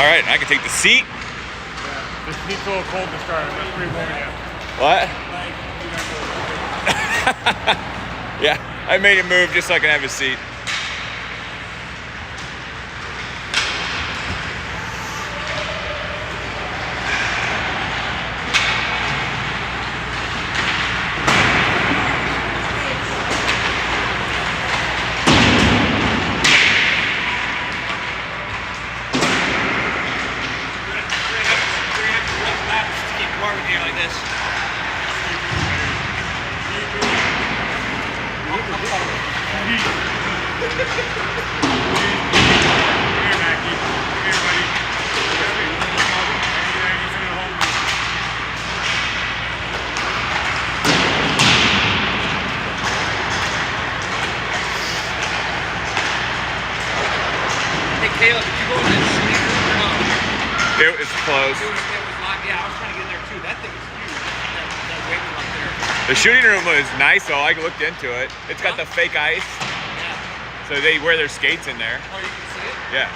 All right, I can take the seat. Yeah. This seat's a little cold to start. I'm not pre-warning you. What? Yeah, I made him move just so I can have a seat. Caleb, did you go in that shooting room or no? It was closed. It was locked. Yeah, I was trying to get in there too. That thing is huge. That weight room up there. The shooting room was nice though. I looked into it. It's got the fake ice. Yeah. So they wear their skates in there. Oh, you can see it? Yeah.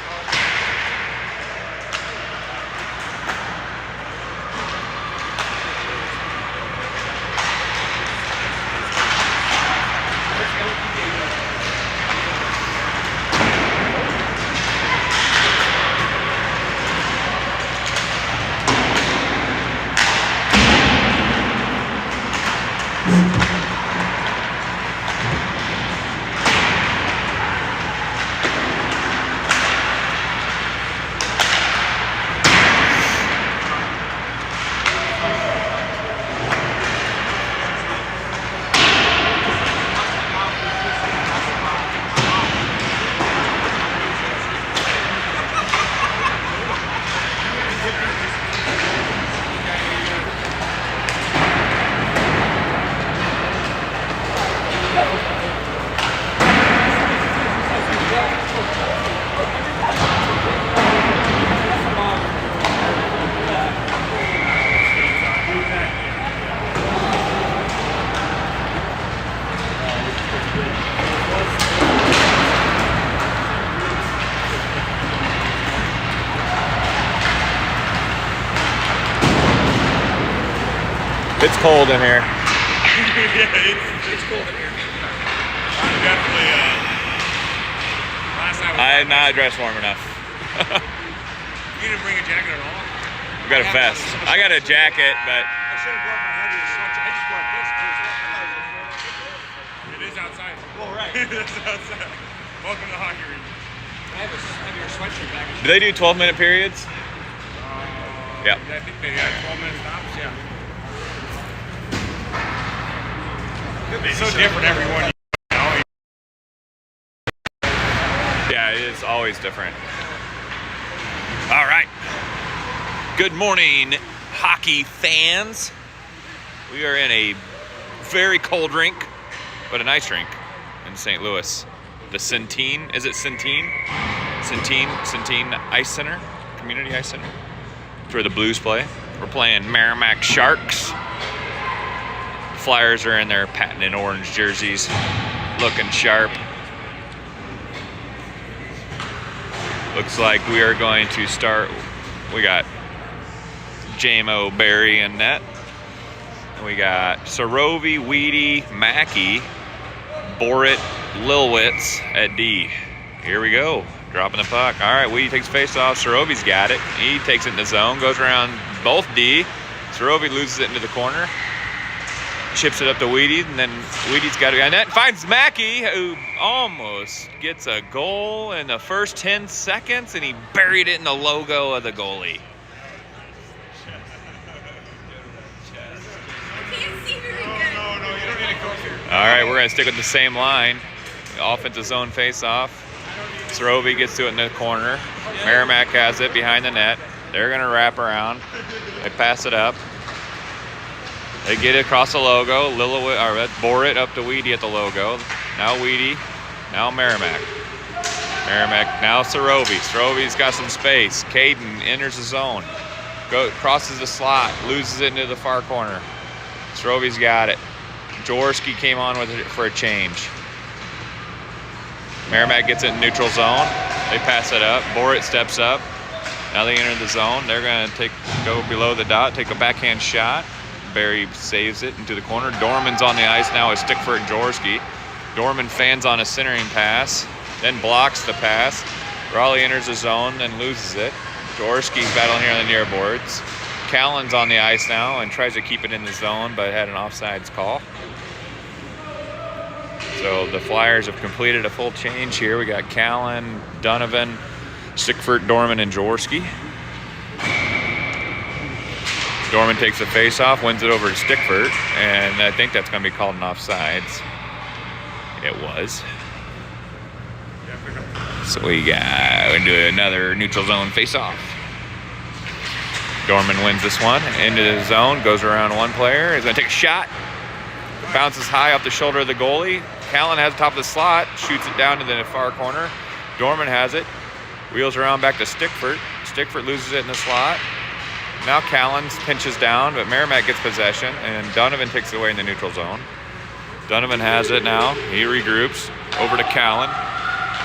It's cold in here. Yeah, it's cold in here. I'm definitely, last time I had not dressed warm enough. you didn't bring a jacket at all? I got a vest. I got a jacket, but I should have brought my heaviest sweatshirt. I just brought this because it is outside. Well, right. It is outside. Welcome to hockey region. I have a heavier sweatshirt back. do they do 12-minute periods? Yeah. I think they had 12-minute stops, yeah. It's so different every one. Yeah, it is always different. All right. Good morning, hockey fans. We are in a very cold rink, but a nice rink in St. Louis. The Centene, is it Centene? Centene Ice Center, Community Ice Center. It's where the Blues play. We're playing Maramac Sharks. Flyers are in their patent orange jerseys, looking sharp. Looks like we are going to start. We got J-Mo Barry in net. And we got Sorovi, Weedy, Mackey, Borit, Lilwitz at D. Here we go. Dropping the puck. All right, Weedy takes face off. Sorovi's got it. He takes it in the zone, goes around both D. Sorovi loses it into the corner. Chips it up to Weedy, and then Weedy's got it on net. Finds Mackey, who almost gets a goal in the first 10 seconds, and he buried it in the logo of the goalie. All right, we're going to stick with the same line. Offensive zone face-off. Sorovi gets to it in the corner. Meramac has it behind the net. They're going to wrap around. They pass it up. They get it across the logo. Borit up to Weedy at the logo. Now Weedy. Now Meramac. Meramac. Now Sorovi. Sorovi's got some space. Caden enters the zone. Crosses the slot. Loses it into the far corner. Sorovi's got it. Jaworski came on with it for a change. Meramac gets it in neutral zone. They pass it up. Borit steps up. Now they enter the zone. They're going to go below the dot, take a backhand shot. Barry saves it into the corner. Dorman's on the ice now with Stickford and Jaworski. Dorman fans on a centering pass, then blocks the pass. Raleigh enters the zone, then loses it. Jaworski's battling here on the near boards. Callan's on the ice now and tries to keep it in the zone, but had an offsides call. So the Flyers have completed a full change here. We got Callan, Donovan, Stickford, Dorman, and Jaworski. Dorman takes the face-off, wins it over to Stickford, and I think that's going to be called an offsides. It was. So we do another neutral zone face-off. Dorman wins this one, into the zone, goes around one player, is going to take a shot. Bounces high off the shoulder of the goalie. Callan has the top of the slot, shoots it down to the far corner. Dorman has it, wheels around back to Stickford. Stickford loses it in the slot. Now Callan pinches down, but Meramac gets possession, and Donovan takes it away in the neutral zone. Donovan has it now. He regroups over to Callan.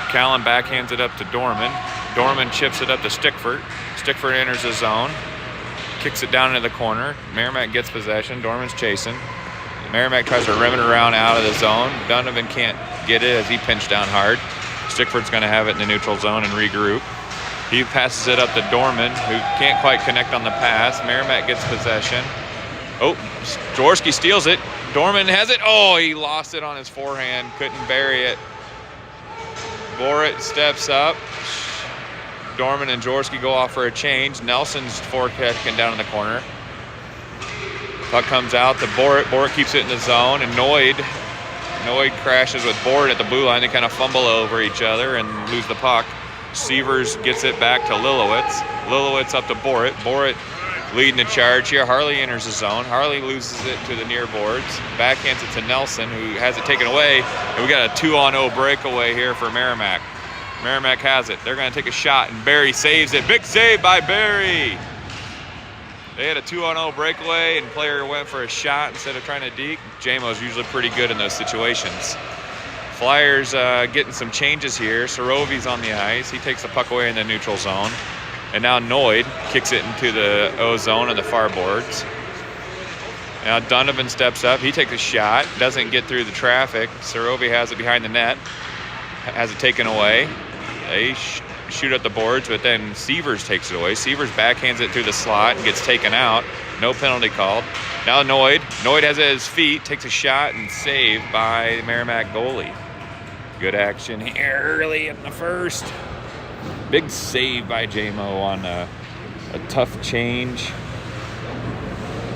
Callan backhands it up to Dorman. Dorman chips it up to Stickford. Stickford enters the zone, kicks it down into the corner. Meramac gets possession. Dorman's chasing. Meramac tries to rim it around out of the zone. Donovan can't get it as he pinched down hard. Stickford's going to have it in the neutral zone and regroup. He passes it up to Dorman, who can't quite connect on the pass. Meramac gets possession. Oh, Jaworski steals it. Dorman has it. Oh, he lost it on his forehand. Couldn't bury it. Borat steps up. Dorman and Jaworski go off for a change. Nelson's forecasting down in the corner. Puck comes out to Borat. Borat keeps it in the zone, and Noid crashes with Borat at the blue line. They kind of fumble over each other and lose the puck. Severs gets it back to Lilowitz. Lilowitz up to Borat. Borat leading the charge here. Harley enters the zone. Harley loses it to the near boards. Backhands it to Nelson, who has it taken away. And we got a 2-on-0 breakaway here for Meramac. Meramac has it. They're going to take a shot, and Barry saves it. Big save by Barry. They had a 2-on-0 breakaway, and player went for a shot instead of trying to deke. JMO's usually pretty good in those situations. Flyers getting some changes here. Sorovi's on the ice. He takes the puck away in the neutral zone. And now Noid kicks it into the O zone on the far boards. Now Donovan steps up. He takes a shot. Doesn't get through the traffic. Sorovi has it behind the net. Has it taken away. They shoot at the boards, but then Severs takes it away. Severs backhands it through the slot and gets taken out. No penalty called. Now Noid. Noid has it at his feet. Takes a shot and saved by the Meramac goalie. Good action here early in the first. Big save by JMO on a tough change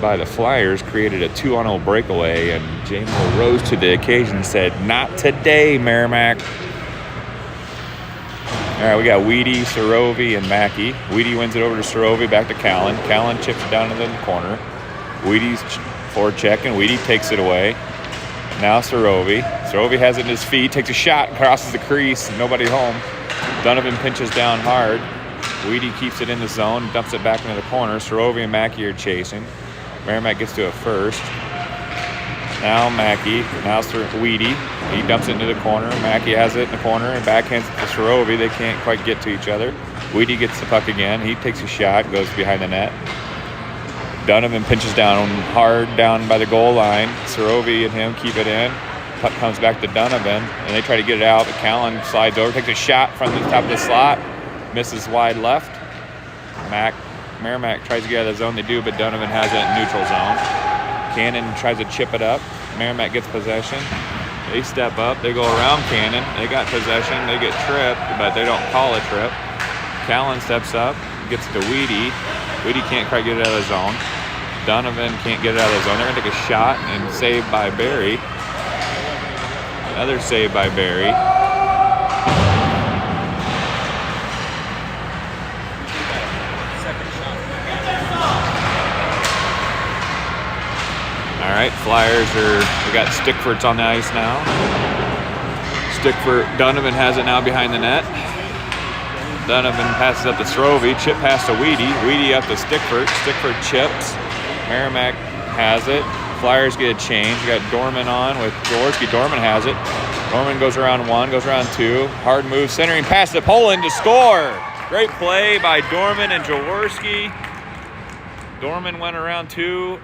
by the Flyers. Created a 2-on-0 breakaway, and JMO rose to the occasion and said, "Not today, Meramac." All right, we got Weedy, Sorovi, and Mackey. Weedy wins it over to Sorovi, back to Callan. Callan chips it down into the corner. Weedy's forechecking. Weedy takes it away. Now Sorovi. Sorovi has it in his feet, takes a shot, crosses the crease, nobody home. Donovan pinches down hard. Weedy keeps it in the zone, dumps it back into the corner. Sorovi and Mackey are chasing. Meramac gets to it first. Now Mackey, now Weedy. He dumps it into the corner. Mackey has it in the corner and backhands it to Sorovi. They can't quite get to each other. Weedy gets the puck again. He takes a shot, goes behind the net. Donovan pinches down hard down by the goal line. Sorovi and him keep it in. Puck comes back to Donovan, and they try to get it out, but Callan slides over, takes a shot from the top of the slot, misses wide left. Meramac tries to get out of the zone. They do, but Donovan has it in neutral zone. Cannon tries to chip it up. Meramac gets possession. They step up. They go around Cannon. They got possession. They get tripped, but they don't call a trip. Callan steps up, gets to Weedy. Weedy can't quite get it out of the zone. Donovan can't get it out of the zone. They're going to take a shot and save by Barry. Another save by Barry. All right, Flyers we got Stickford's on the ice now. Donovan has it now behind the net. Donovan passes up to Sorovi, chip pass to Weedy. Weedy up to Stickford. Stickford chips. Meramac has it. Flyers get a change. We got Dorman on with Jaworski. Dorman has it. Dorman goes around one, goes around two. Hard move, centering pass to Poland to score. Great play by Dorman and Jaworski. Dorman went around 2,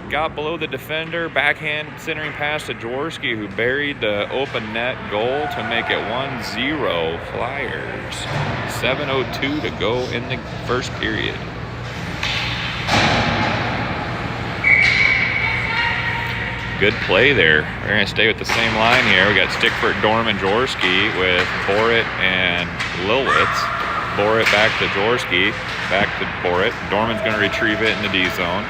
got below the defender, backhand centering pass to Jaworski, who buried the open net goal to make it 1-0 Flyers. 7:02 to go in the first period. Good play there. We're going to stay with the same line here. We got Stickford, Dorman, Jaworski with Borit and Lilwitz. Borit back to Jaworski, back to Borit. Dorman's going to retrieve it in the D zone.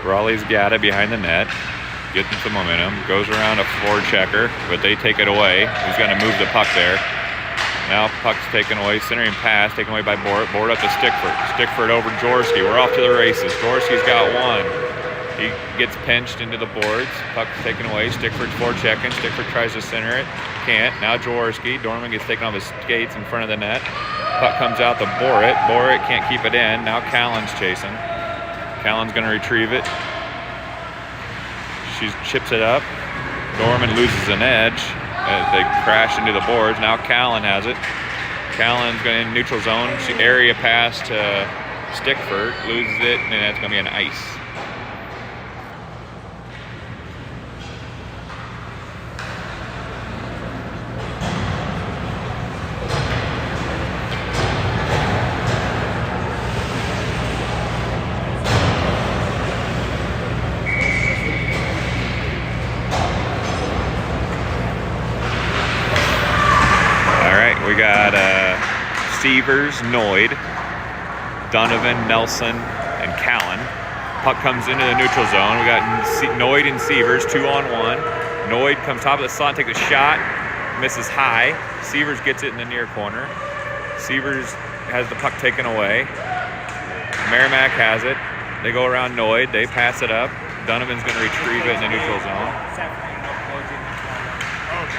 Raleigh's got it behind the net, getting some momentum. Goes around a forward checker, but they take it away. He's going to move the puck there. Now puck's taken away, centering pass, taken away by Borit. Borit up to Stickford. Stickford over Jaworski. We're off to the races. Jaworski's got one. He gets pinched into the boards. Puck's taken away. Stickford's forechecking. Stickford tries to center it. Can't. Now Jaworski. Dorman gets taken off his skates in front of the net. Puck comes out to Borit. Borit can't keep it in. Now Callan's chasing. Callan's going to retrieve it. She chips it up. Dorman loses an edge as they crash into the boards. Now Callan has it. Callan's going in neutral zone. Area pass to Stickford. Loses it, and that's going to be an ice. We got Severs, Noid, Donovan, Nelson, and Callan. Puck comes into the neutral zone. We got Noid and Severs, 2-on-1. Noid comes top of the slot, takes a shot, misses high. Severs gets it in the near corner. Severs has the puck taken away. Meramac has it. They go around Noid. They pass it up. Donovan's going to retrieve it in the neutral zone.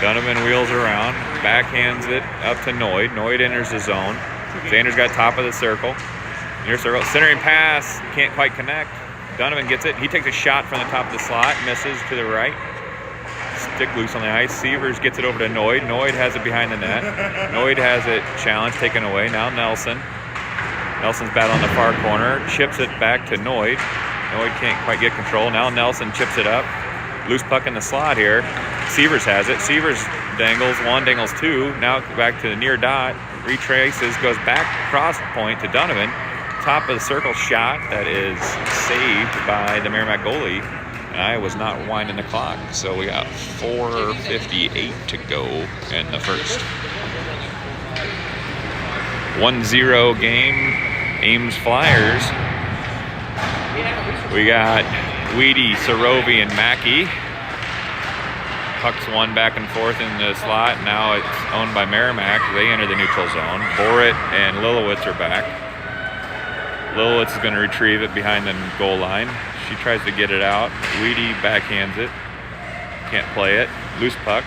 Donovan wheels around, backhands it up to Noid. Noid enters the zone. Xander's got top of the circle. Near circle. Centering pass, can't quite connect. Donovan gets it. He takes a shot from the top of the slot, misses to the right. Stick loose on the ice. Severs gets it over to Noid. Noid has it behind the net. Noid has it challenged, taken away. Now Nelson. Nelson's battling the far corner. Chips it back to Noid. Noid can't quite get control. Now Nelson chips it up. Loose puck in the slot here. Severs has it. Severs dangles one, dangles two. Now back to the near dot. Retraces, goes back cross point to Donovan. Top of the circle shot that is saved by the Meramac goalie. And I was not winding the clock. So we got 4:58 to go in the first. 1-0 game. Ames Flyers. We got Weedy, Sorovi, and Mackey. Puck's won back and forth in the slot. Now it's owned by Meramac. They enter the neutral zone. Borit and Lilowitz are back. Lilowitz is going to retrieve it behind the goal line. She tries to get it out. Weedy backhands it. Can't play it. Loose puck.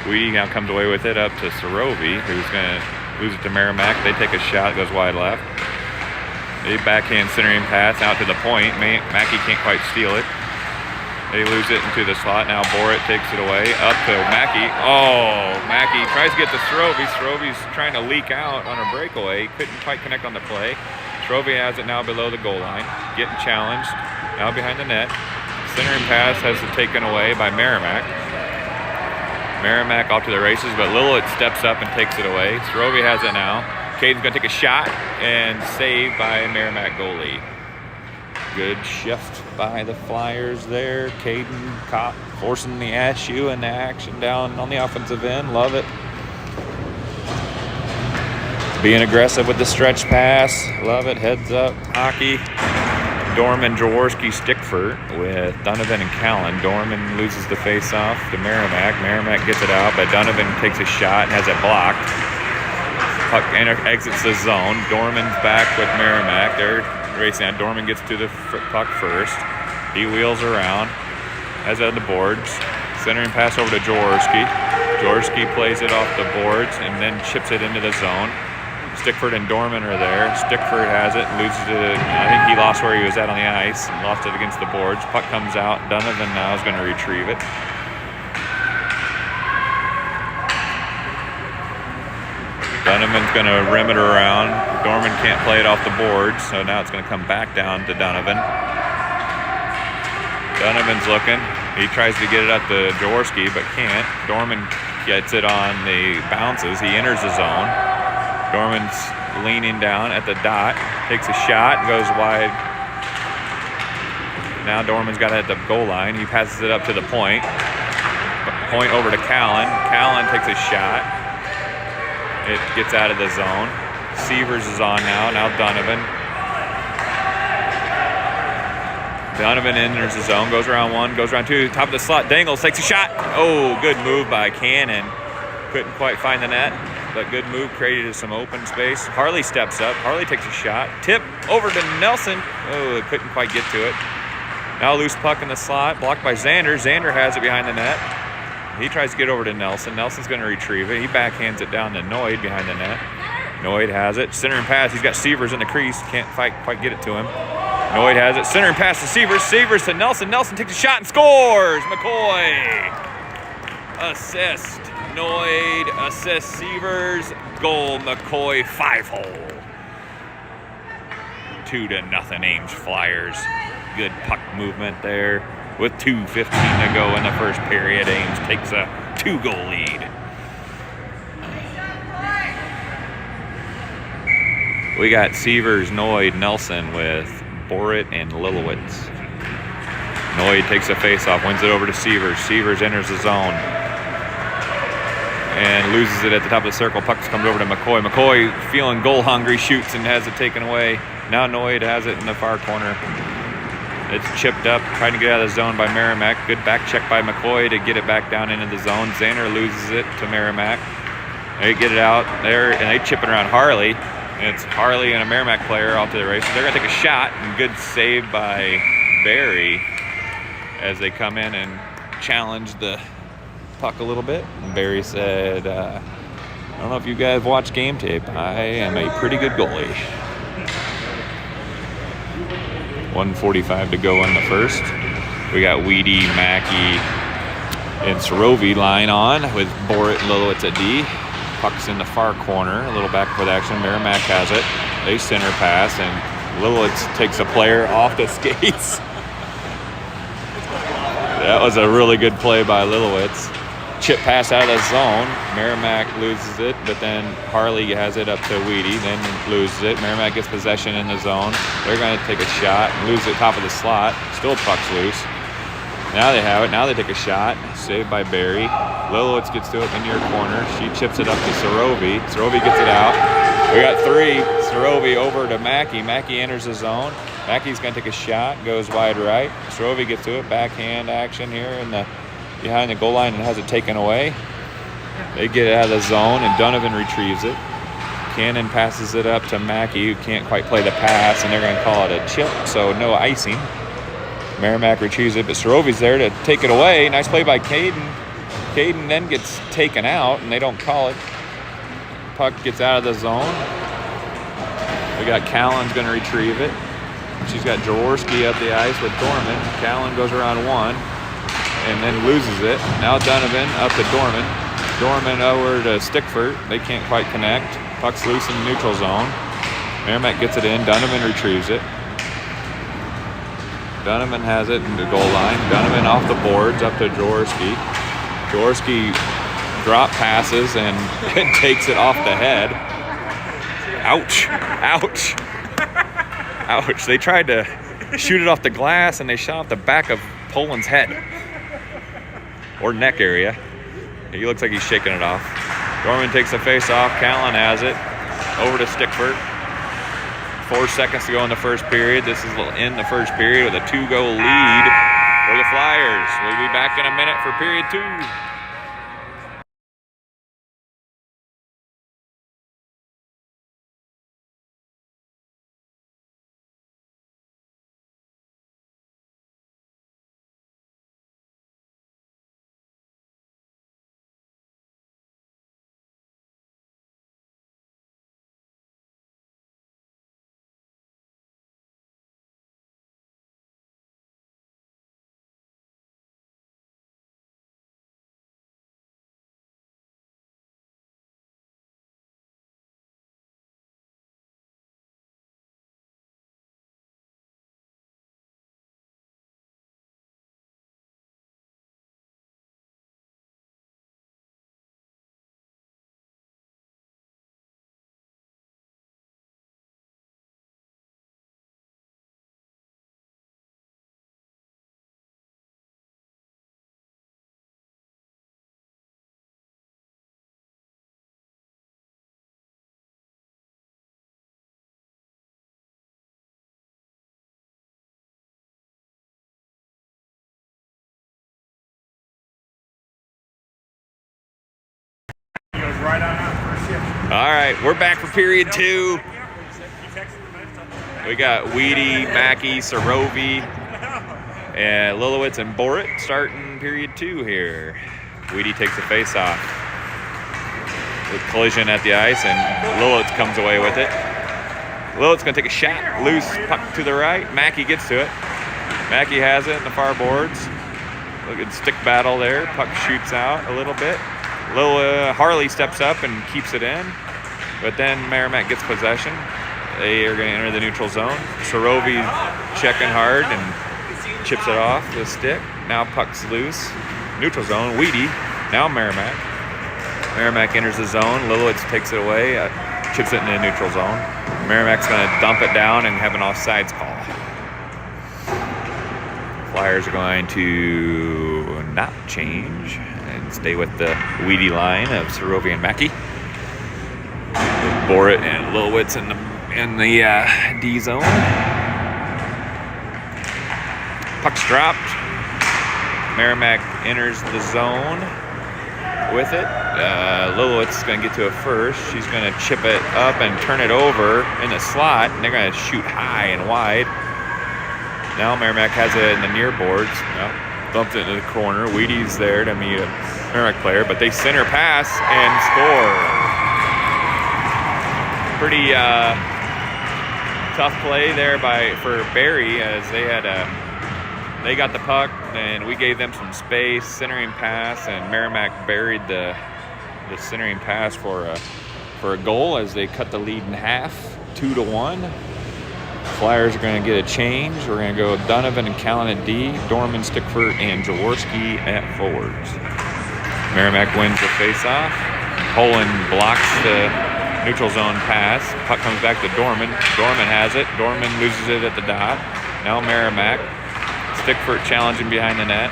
Weedy now comes away with it up to Sorovi, who's going to lose it to Meramac. They take a shot, goes wide left. They backhand centering pass out to the point. Mackey can't quite steal it. They lose it into the slot. Now Borit takes it away. Up to Mackey. Oh, Mackey tries to get to Sorovi. Sorovi's trying to leak out on a breakaway. Couldn't quite connect on the play. Sorovi has it now below the goal line. Getting challenged. Now behind the net. Centering pass has it taken away by Meramac. Meramac off to the races, but Lilith steps up and takes it away. Sorovi has it now. Caden's going to take a shot and saved by Meramac goalie. Good shift by the Flyers there. Caden caught, forcing the SU into action down on the offensive end. Love it. Being aggressive with the stretch pass. Love it. Heads up hockey. Dorman, Jaworski, Stickford with Donovan and Callan. Dorman loses the face-off to Meramac. Meramac gets it out, but Donovan takes a shot and has it blocked. Puck exits the zone. Dorman's back with Meramac. They're racing out. Dorman gets to the puck first. He wheels around. Has it on the boards. Centering pass over to Jaworski. Jaworski plays it off the boards and then chips it into the zone. Stickford and Dorman are there. Stickford has it, loses it. I think he lost where he was at on the ice and lost it against the boards. Puck comes out. Donovan now is going to retrieve it. Donovan's going to rim it around. Dorman can't play it off the board, so now it's going to come back down to Donovan. Donovan's looking. He tries to get it up to Jaworski, but can't. Dorman gets it on the bounces. He enters the zone. Dorman's leaning down at the dot. Takes a shot, goes wide. Now Dorman's got it at the goal line. He passes it up to the point. Point over to Callan. Callan takes a shot. It gets out of the zone. Severs is on now. Now Donovan. Donovan enters the zone, goes around one, goes around two, top of the slot, dangles, takes a shot. Oh, good move by Cannon. Couldn't quite find the net, but good move, created some open space. Harley steps up, Harley takes a shot. Tip over to Nelson. Oh, couldn't quite get to it. Now loose puck in the slot, blocked by Xander. Xander has it behind the net. He tries to get over to Nelson. Nelson's going to retrieve it. He backhands it down to Noid behind the net. Noid has it. Center and pass. He's got Severs in the crease. Can't quite get it to him. Noid has it. Center and pass to Severs. Severs to Nelson. Nelson takes a shot and scores. McCoy. Assist. Noid. Assist. Severs. Goal. McCoy. 5-hole. 2-0 Ames Flyers. Good puck movement there. With 2:15 to go in the first period, Ames takes a 2-goal lead. We got Severs, Noid, Nelson with Borit and Lilowitz. Noid takes a face-off, wins it over to Severs. Severs enters the zone and loses it at the top of the circle. Puck comes over to McCoy. McCoy, feeling goal-hungry, shoots and has it taken away. Now Noid has it in the far corner. It's chipped up, trying to get out of the zone by Meramac. Good back check by McCoy to get it back down into the zone. Xander loses it to Meramac. They get it out there, and they chip it around Harley. And it's Harley and a Meramac player off to the race. So they're going to take a shot, and good save by Barry as they come in and challenge the puck a little bit. And Barry said, I don't know if you guys watch game tape. I am a pretty good goalie. 1:45 to go in the first. We got Weedy, Mackey, and Sorovi line on with Borit and Lilowitz at D. Puck's in the far corner, a little back foot action. Meramac has it. They center pass, and Lilowitz takes a player off the skates. That was a really good play by Lilowitz. Chip pass out of the zone. Meramac loses it, but then Harley has it up to Weedy, then loses it. Meramac gets possession in the zone. They're going to take a shot, lose it top of the slot. Still puck's loose. Now they have it. Now they take a shot. Saved by Barry. Lilowitz gets to it in your corner. She chips it up to Sorovi. Sorovi gets it out. We got three. Sorovi over to Mackey. Mackey enters the zone. Mackey's going to take a shot. Goes wide right. Sorovi gets to it. Backhand action here in the behind the goal line and has it taken away. They get it out of the zone, and Donovan retrieves it. Cannon passes it up to Mackey, who can't quite play the pass, and they're going to call it a chip, so no icing. Meramac retrieves it, but Sorovi's there to take it away. Nice play by Caden. Caden then gets taken out, and they don't call it. Puck gets out of the zone. We got Callan's going to retrieve it. She's got Jaworski up the ice with Dorman. Callan goes around one and then loses it. Now Donovan up to Dorman. Dorman over to Stickford. They can't quite connect. Puck's loose in the neutral zone. Meramac gets it in. Donovan retrieves it. Donovan has it in the goal line. Donovan off the boards up to Jaworski. Jaworski drop passes and takes it off the head. Ouch. Ouch. Ouch. They tried to shoot it off the glass and they shot off the back of Poland's head. Or neck area. He looks like he's shaking it off. Dorman takes the face off. Callan has it. Over to Stickford. 4 seconds to go in the first period. This is in the first period with a 2-goal lead for the Flyers. We'll be back in a minute for period 2. right on first shift. All right, we're back for period 2. You texted the minutes. We got Weedy, Mackey, Sarovi, and Lilowitz and Borit starting period 2 here. Weedy takes the face off with collision at the ice, and Lilowitz comes away with it. Lilowitz going to take a shot, loose, puck to the right. Mackey gets to it. Mackey has it in the far boards. Look at stick battle there. Puck shoots out a little bit. Harley steps up and keeps it in, but then Meramac gets possession. They are going to enter the neutral zone. Sarovi checking hard and chips it off the stick. Now puck's loose. Neutral zone. Weedy. Now Meramac. Meramac enters the zone. Lilowitz takes it away. Chips it in the neutral zone. Meramac's going to dump it down and have an offsides call. Flyers are going to not change and stay with the Weedy line of Sarovi and Mackey. With Borit and Lilowitz in the D zone. Puck's dropped. Meramac enters the zone with it. Lilowitz is going to get to it first. She's going to chip it up and turn it over in the slot. And they're going to shoot high and wide. Now Meramac has it in the near boards. Bumped it into the corner. Weedy's there to meet a Meramac player, but they center pass and score. Pretty tough play there for Barry, as they got the puck and we gave them some space. Centering pass, and Meramac buried the centering pass for a goal as they cut the lead in half, 2-1. Flyers are going to get a change. We're going to go Donovan and Callan at D, Dorman, Stickford, and Jaworski at forwards. Meramac wins the faceoff. Poland blocks the neutral zone pass. Puck comes back to Dorman. Dorman has it. Dorman loses it at the dot. Now Meramac. Stickford challenging behind the net.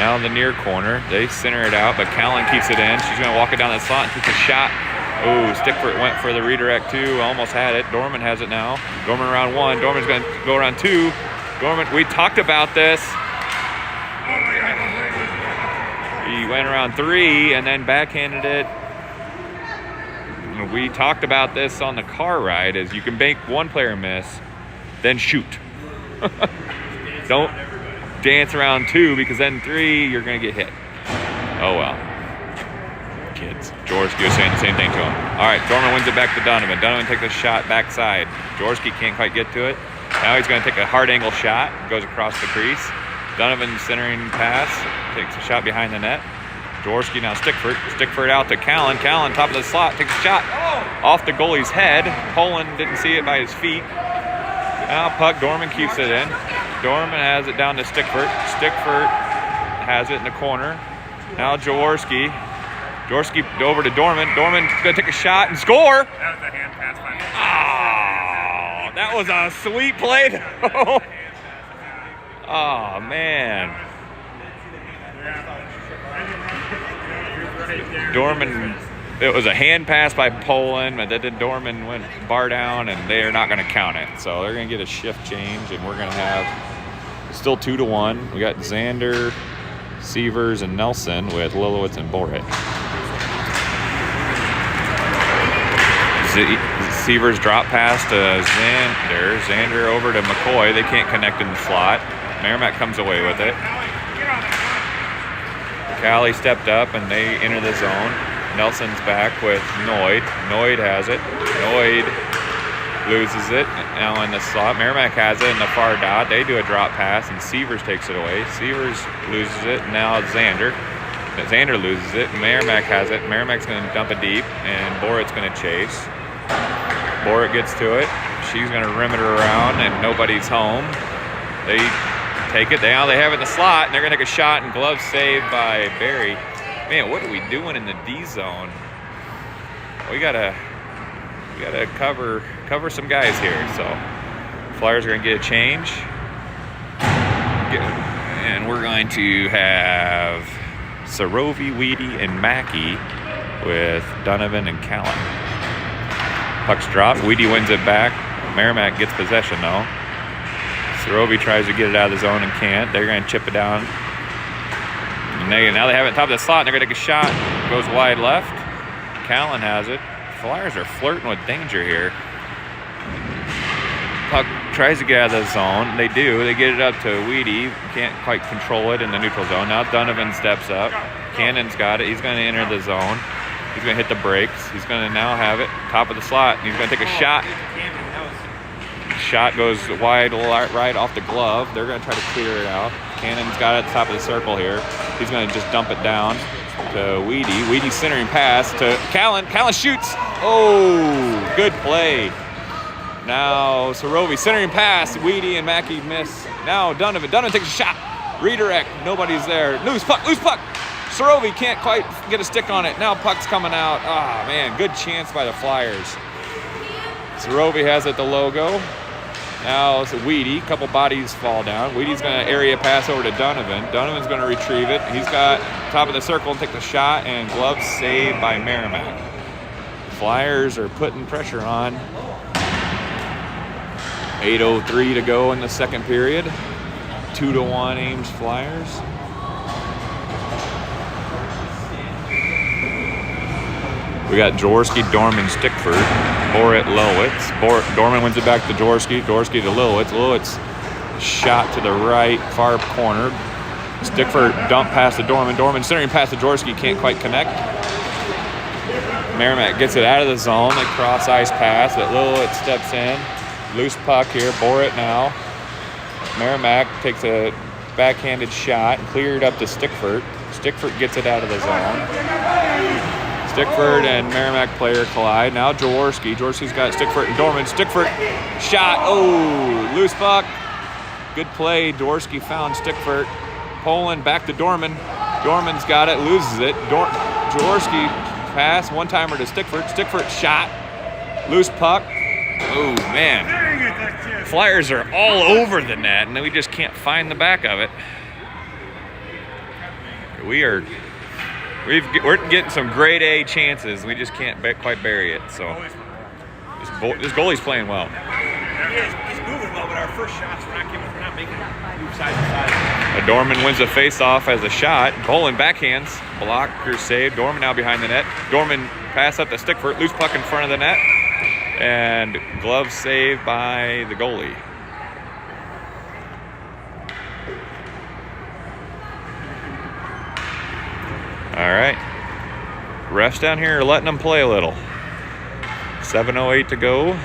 Now in the near corner. They center it out, but Callan keeps it in. She's going to walk it down the slot and take a shot. Oh, Stickford went for the redirect too. Almost had it. Dorman has it now. Dorman around 1. Dorman's going to go around 2. Dorman, we talked about this. He went around 3 and then backhanded it. We talked about this on the car ride, as you can make one player miss, then shoot. Don't dance around 2, because then 3, you're going to get hit. Oh, well. Kids. Jaworski was saying the same thing to him. All right, Dorman wins it back to Donovan. Donovan takes a shot backside. Jaworski can't quite get to it. Now he's going to take a hard angle shot. Goes across the crease. Donovan centering pass. Takes a shot behind the net. Jaworski now Stickford. Stickford out to Callan. Callan, top of the slot, takes a shot off the goalie's head. Poland didn't see it by his feet. Now puck, Dorman keeps it in. Dorman has it down to Stickford. Stickford has it in the corner. Now Jaworski. Jaworski over to Dorman. Dorman's going to take a shot and score. That was a hand pass by Oh, that was a sweet play. Oh, man. Dorman, it was a hand pass by Poland, but then Dorman went bar down, and they're not going to count it. So they're going to get a shift change, and we're going to have still 2-1. We got Xander, Severs, and Nelson with Lilowitz and Borit. Severs drop pass to Xander. Xander over to McCoy. They can't connect in the slot. Meramac comes away with it. Callie stepped up and they enter the zone. Nelson's back with Noid. Noid has it. Noid loses it. Now in the slot. Meramac has it in the far dot. They do a drop pass and Severs takes it away. Severs loses it. Now Xander. Xander loses it. Meramac has it. Meramac's going to dump it deep and Borit's going to chase. Borit gets to it. She's going to rim it around and nobody's home. They take it. Now they have it in the slot and they're going to take a shot and glove saved by Barry. Man, what are we doing in the D zone? We gotta cover some guys here. So Flyers are going to get a change. And we're going to have Sarovi, Weedy, and Mackey with Donovan and Callan. Puck's dropped. Weedy wins it back. Meramac gets possession though. Sarovi tries to get it out of the zone and can't. They're going to chip it down. And now they have it top of the slot and they're going to take a shot. Goes wide left. Callan has it. Flyers are flirting with danger here. Puck tries to get out of the zone. They do. They get it up to Weedy. Can't quite control it in the neutral zone. Now Donovan steps up. Cannon's got it. He's going to enter the zone. He's going to hit the brakes. He's going to now have it top of the slot. He's going to take a shot. Shot goes wide right off the glove. They're going to try to clear it out. Cannon's got it at the top of the circle here. He's going to just dump it down to Weedy. Weedy centering pass to Callan. Callan shoots. Oh, good play. Now Sorovi centering pass. Weedy and Mackey miss. Now Donovan. Donovan takes a shot. Redirect. Nobody's there. Loose puck. Loose puck. Sorovi can't quite get a stick on it. Now puck's coming out. Ah, man, good chance by the Flyers. Sorovi has it, the logo. Now it's a Weedy. Couple bodies fall down. Weedy's going to area pass over to Donovan. Donovan's going to retrieve it. He's got top of the circle and take the shot, and glove saved by Meramac. Flyers are putting pressure on. 8:03 to go in the second period. 2-1 Ames Flyers. We got Jaworski, Dorman, Stickford, Borit, Lowitz. Dorman wins it back to Jaworski, Jaworski to Lowitz. Lowitz shot to the right, far corner. Stickford dump past to Dorman. Dorman centering past to Jaworski, can't quite connect. Meramac gets it out of the zone. They cross ice pass, but Lowitz steps in. Loose puck here, Borit now. Meramac takes a backhanded shot, cleared up to Stickford. Stickford gets it out of the zone. Stickford and Meramac player collide. Now Jaworski. Jaworski's got Stickford and Dorman. Stickford shot. Oh, loose puck. Good play. Jaworski found Stickford. Poland back to Dorman. Dorman's got it, loses it. Jaworski pass, one-timer to Stickford. Stickford shot. Loose puck. Oh, man. Flyers are all over the net, and we just can't find the back of it. We're getting some grade A chances. We just can't quite bury it. So this goalie's playing well. He's moving well, but our first shots, we're not making move side to side. Dorman wins a face-off as a shot. Poland backhands. Blocker save. Dorman now behind the net. Dorman pass up to Stickford. Loose puck in front of the net. And glove saved by the goalie. All right. Refs down here are letting them play a little. 7:08 to go.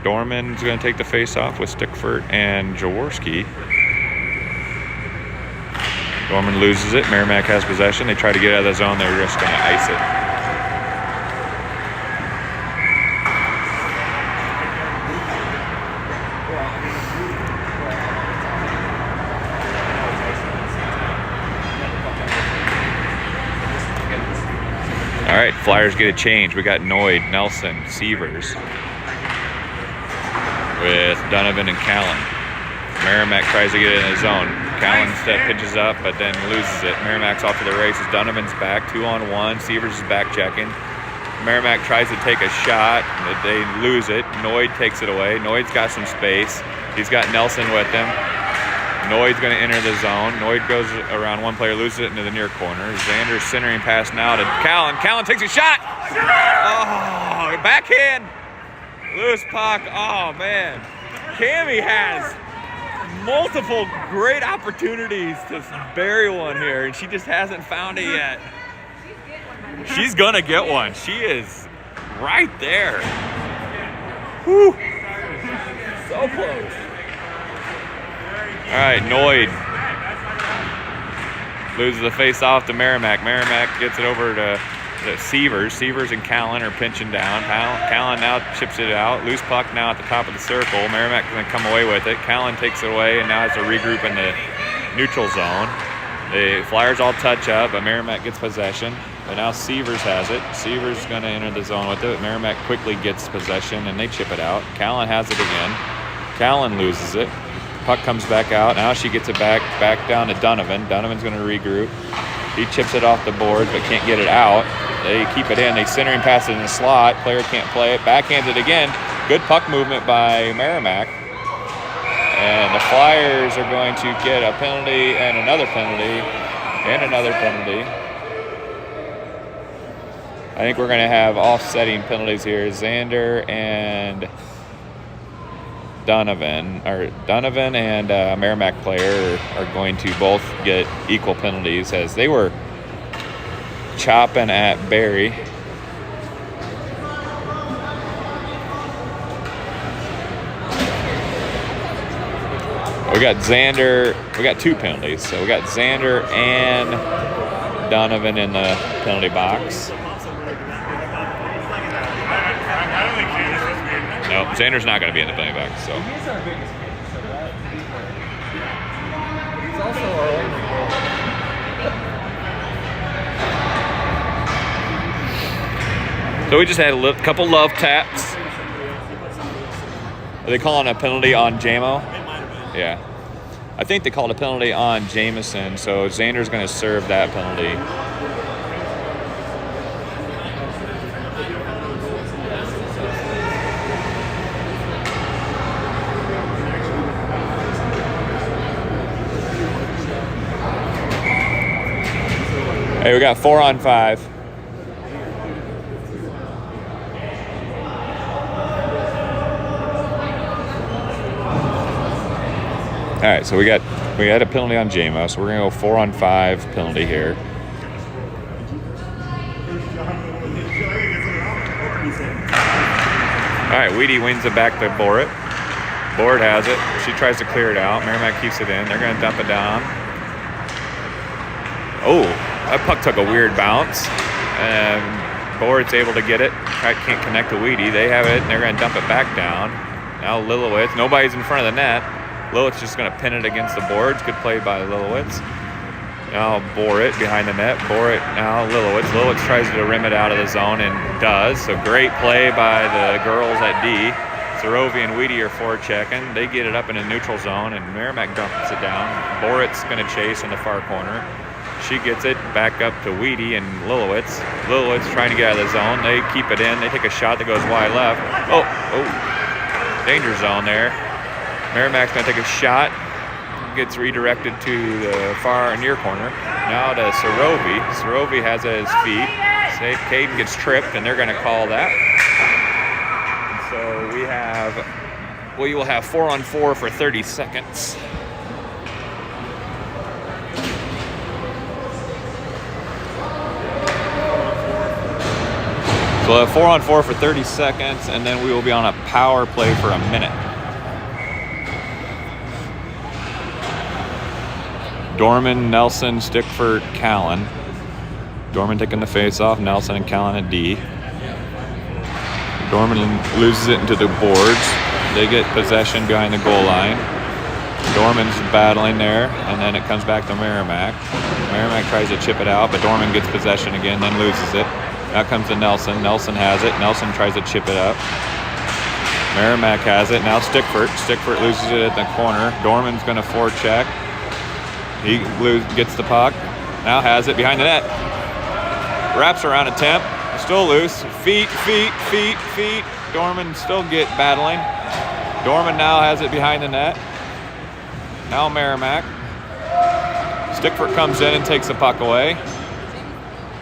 Dorman's going to take the face-off with Stickford and Jaworski. Dorman loses it. Meramac has possession. They try to get out of the zone. They're just going to ice it. All right, Flyers get a change. We got Noyd, Nelson, Sievers with Donovan and Callan. Meramac tries to get it in his zone. Callan pitches up, but then loses it. Meramac's off to the races. Donovan's back, 2-on-1. Sievers is back checking. Meramac tries to take a shot. They lose it. Noyd takes it away. Noyd's got some space. He's got Nelson with him. Noyd's going to enter the zone. Noyd goes around one player, loses it into the near corner. Xander's centering pass now to Callan. Callan takes a shot. Oh, backhand. Loose puck. Oh, man. Cammy has multiple great opportunities to bury one here, and she just hasn't found it yet. She's going to get one. She is right there. Whew. So close. All right, Noyd loses the face-off to Meramac. Meramac gets it over to Sievers. Sievers and Callan are pinching down. Callan now chips it out. Loose puck now at the top of the circle. Meramac going to come away with it. Callan takes it away and now has to regroup in the neutral zone. The Flyers all touch up, but Meramac gets possession. But now Sievers has it. Sievers is going to enter the zone with it. Meramac quickly gets possession and they chip it out. Callan has it again. Callan loses it. Puck comes back out. Now she gets it back down to Donovan. Donovan's going to regroup. He chips it off the board but can't get it out. They keep it in. They center and pass it in the slot. Player can't play it. Backhands it again. Good puck movement by Meramac. And the Flyers are going to get a penalty and another penalty and another penalty. think we're going to have offsetting penalties here. Xander and Donovan and Meramac player are going to both get equal penalties as they were chopping at Barry. We got Xander, we got 2 penalties. So we got Xander and Donovan in the penalty box. No, Xander's not going to be in the penalty box. So. He's our biggest fan, so that he's also our only goal. So we just had a couple love taps. Are they calling a penalty on JMO? Yeah. I think they called a penalty on Jameson, so Xander's going to serve that penalty. Hey, we got 4 on 5. All right, so we had a penalty on JMO, so we're gonna go 4 on 5 penalty here. All right, Weedy wins it back to Borit. Borit has it. She tries to clear it out. Meramac keeps it in. They're gonna dump it down. Oh, that puck took a weird bounce, and Borit's able to get it. Can't connect to Weedy. They have it, and they're gonna dump it back down. Now Lilowitz. Nobody's in front of the net. Lilowitz just going to pin it against the boards. Good play by Lilowitz. Now Borit behind the net. Borit now Lilowitz. Lilowitz tries to rim it out of the zone and does. So great play by the girls at D. Sorovi and Weedy are forechecking. They get it up in a neutral zone and Meramac dumps it down. Borit's going to chase in the far corner. She gets it back up to Weedy and Lilowitz. Lilowitz trying to get out of the zone. They keep it in. They take a shot that goes wide left. Oh, danger zone there. Meramac's going to take a shot, gets redirected to the far near corner. Now to Sorovi. Sorovi has it at his feet. Caden gets tripped, and they're going to call that. And so we will have 4 on 4 for 30 seconds. So we'll have 4 on 4 for 30 seconds, and then we will be on a power play for a minute. Dorman, Nelson, Stickford, Callan. Dorman taking the face off, Nelson and Callan at D. Dorman loses it into the boards. They get possession behind the goal line. Dorman's battling there, and then it comes back to Meramac. Meramac tries to chip it out, but Dorman gets possession again, then loses it. Now comes to Nelson. Nelson has it. Nelson tries to chip it up. Meramac has it. Now Stickford. Stickford loses it at the corner. Dorman's going to forecheck. He gets the puck. Now has it behind the net. Wraps around a temp. Still loose. Feet. Dorman still battling. Dorman now has it behind the net. Now Meramac. Stickford comes in and takes the puck away.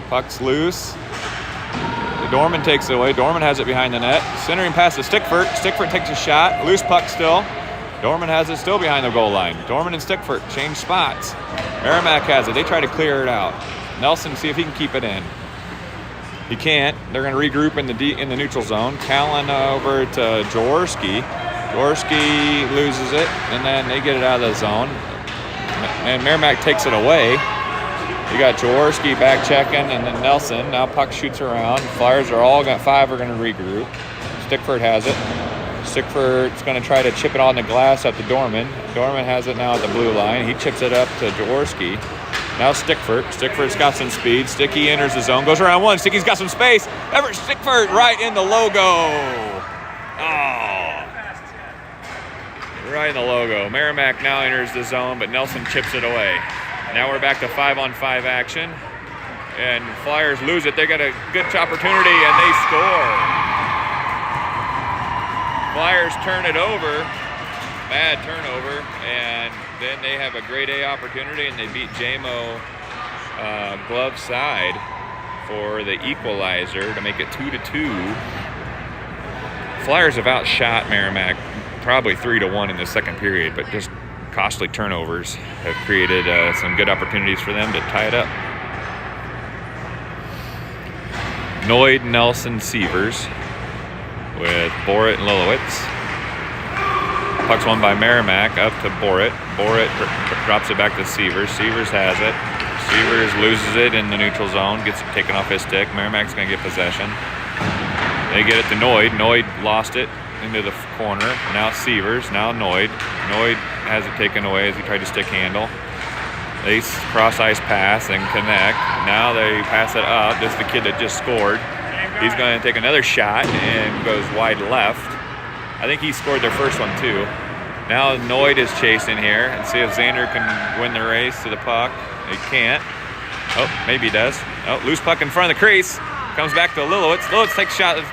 Puck's loose. Dorman takes it away. Dorman has it behind the net. Centering pass to Stickford. Stickford takes a shot. Loose puck still. Dorman has it still behind the goal line. Dorman and Stickford change spots. Meramac has it. They try to clear it out. Nelson, see if he can keep it in. He can't. They're going to regroup in the neutral zone. Callan over to Jaworski. Jaworski loses it, and then they get it out of the zone. And Meramac takes it away. You got Jaworski back checking, and then Nelson. Now puck shoots around. Flyers are all got 5 are going to regroup. Stickford has it. Stickford's going to try to chip it on the glass up to Dorman. Dorman has it now at the blue line. He chips it up to Jaworski. Now Stickford. Stickford's got some speed. Sticky enters the zone. Goes around one. Sticky's got some space. Everett Stickford right in the logo. Oh. Right in the logo. Meramac now enters the zone, but Nelson chips it away. Now we're back to 5 on 5 action. And Flyers lose it. They got a good opportunity, and they score. Flyers turn it over, bad turnover, and then they have a grade A opportunity, and they beat JMO glove side for the equalizer to make it 2-2. Flyers have outshot Meramac probably 3-1 in the second period, but just costly turnovers have created some good opportunities for them to tie it up. Noid, Nelson, Sievers with Borit and Lilowitz. Puck's won by Meramac up to Borit. Borit drops it back to Sievers. Sievers has it. Sievers loses it in the neutral zone, gets it taken off his stick. Meramac's going to get possession. They get it to Noid. Noid lost it into the corner. Now Sievers, now Noid. Noid has it taken away as he tried to stick handle. They cross ice pass and connect. Now they pass it up. This is the kid that just scored. He's going to take another shot and goes wide left. I think he scored their first one too. Now Noid is chasing here and see if Xander can win the race to the puck. He can't. Oh, maybe he does. Oh, loose puck in front of the crease. Comes back to Lilowitz. Lilowitz takes a shot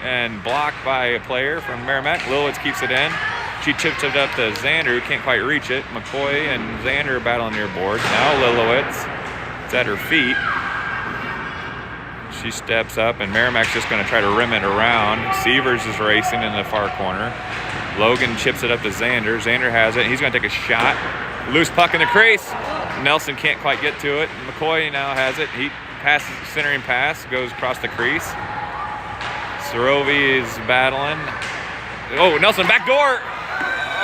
and blocked by a player from Meramac. Lilowitz keeps it in. She chips it up to Xander, who can't quite reach it. McCoy and Xander are battling near boards. Now Lilowitz. It's at her feet. She steps up, and Meramac's just going to try to rim it around. Sievers is racing in the far corner. Logan chips it up to Xander. Xander has it. He's going to take a shot. Loose puck in the crease. Nelson can't quite get to it. McCoy now has it. He passes, centering pass, goes across the crease. Sorovi is battling. Oh, Nelson, back door.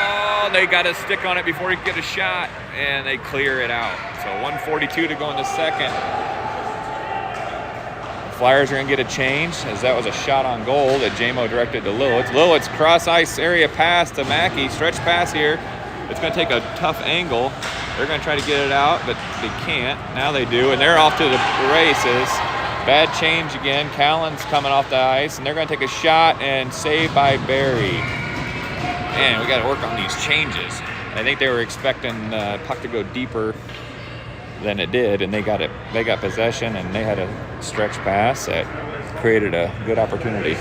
Oh, they got a stick on it before he could get a shot, and they clear it out. So 1:42 to go in the second. Flyers are going to get a change, as that was a shot on goal that JMO directed to Lilowitz. Lilowitz cross-ice area pass to Mackey. Stretch pass here. It's going to take a tough angle. They're going to try to get it out, but they can't. Now they do, and they're off to the races. Bad change again. Callan's coming off the ice, and they're going to take a shot and saved by Barry. Man, we got to work on these changes. I think they were expecting puck to go deeper than it did, and they got it. They got possession, and they had a stretch pass that created a good opportunity.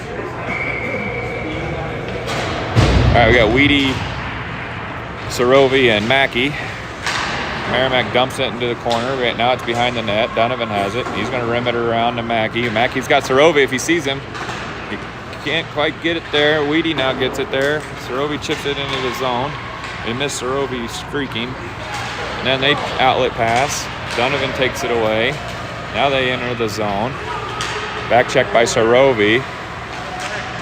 All right, we got Weedy, Sorovi, and Mackey. Meramac dumps it into the corner. Now it's behind the net. Donovan has it. He's going to rim it around to Mackey. Mackey's got Sorovi if he sees him. He can't quite get it there. Weedy now gets it there. Sorovi chips it into the zone. They miss Sorovi streaking. And then they outlet pass. Donovan takes it away. Now they enter the zone. Back check by Sorovi.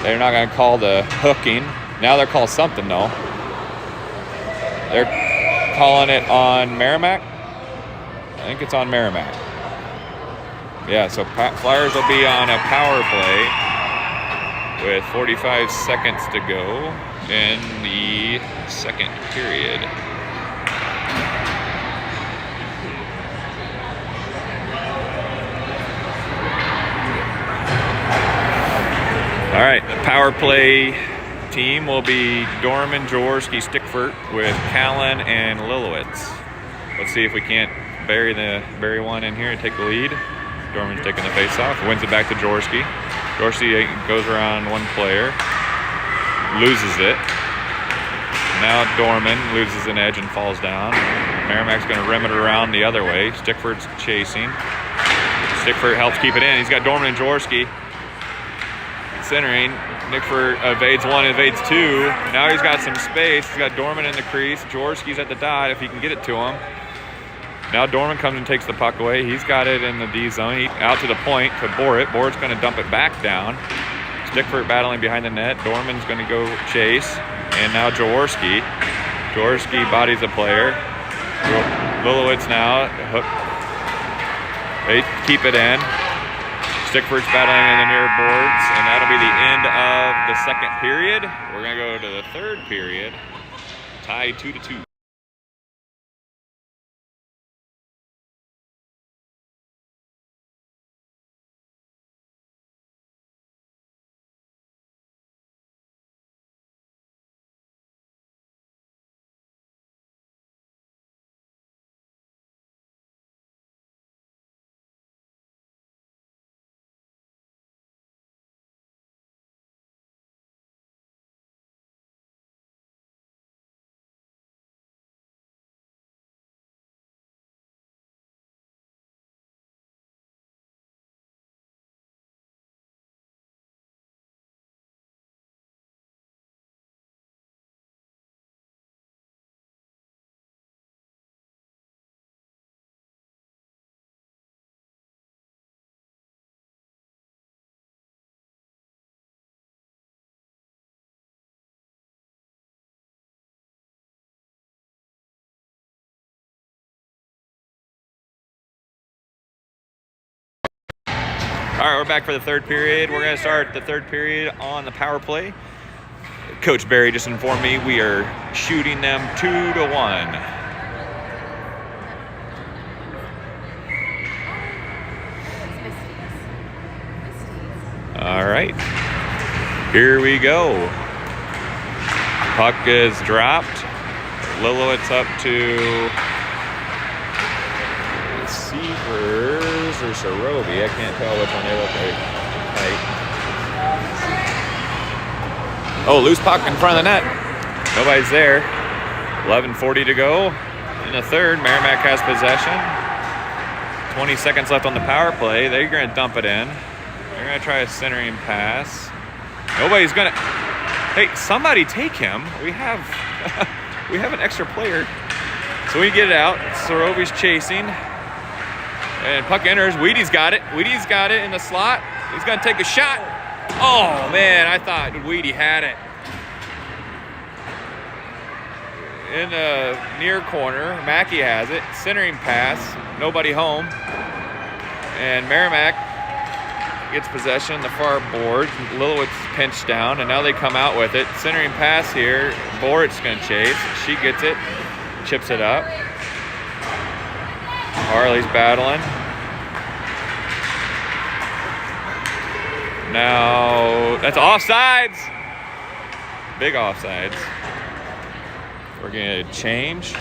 They're not going to call the hooking. Now they're called something though. They're calling it on Meramac. I think it's on Meramac. Yeah, so Flyers will be on a power play with 45 seconds to go in the second period. All right, the power play team will be Dorman, Jaworski, Stickford with Callan and Lilowitz. Let's see if we can't bury one in here and take the lead. Dorman's taking the face off, wins it back to Jaworski. Jaworski goes around one player, loses it. Now Dorman loses an edge and falls down. Meramac's going to rim it around the other way. Stickford's chasing. Stickford helps keep it in. He's got Dorman and Jaworski centering. Nickford evades one, evades two. Now he's got some space. He's got Dorman in the crease. Jaworski's at the dot if he can get it to him. Now Dorman comes and takes the puck away. He's got it in the D zone. Out to the point to Borit. Borit's going to dump it back down. Stickford battling behind the net. Dorman's going to go chase. And now Jaworski. Jaworski bodies a player. Lilowitz now. Hook. They keep it in. Stickford's battling in the near boards, and that'll be the end of the second period. We're going to go to the third period, tied 2-2. All right, we're back for the third period. We're going to start the third period on the power play. Coach Barry just informed me we are shooting them 2-1. All right, here we go. Puck is dropped. Lilowitz up to Seavers or Sorobi. I can't tell which one they look like. Oh, loose puck in front of the net. Nobody's there. 11:40 to go in the third. Meramac has possession. 20 seconds left on the power play. They're going to dump it in. They're going to try a centering pass. Nobody's going to... Hey, somebody take him. We have we have an extra player. So we get it out. Sorobi's chasing. And puck enters. Wheaty's got it. Wheaty's got it in the slot. He's going to take a shot. Oh, man, I thought Wheaty had it. In the near corner, Mackey has it. Centering pass. Nobody home. And Meramac gets possession, the far board. Lilowitz pinched down, and now they come out with it. Centering pass here. Borit's going to chase. She gets it. Chips it up. Harley's battling. Now, that's offsides. Big offsides. We're going to change.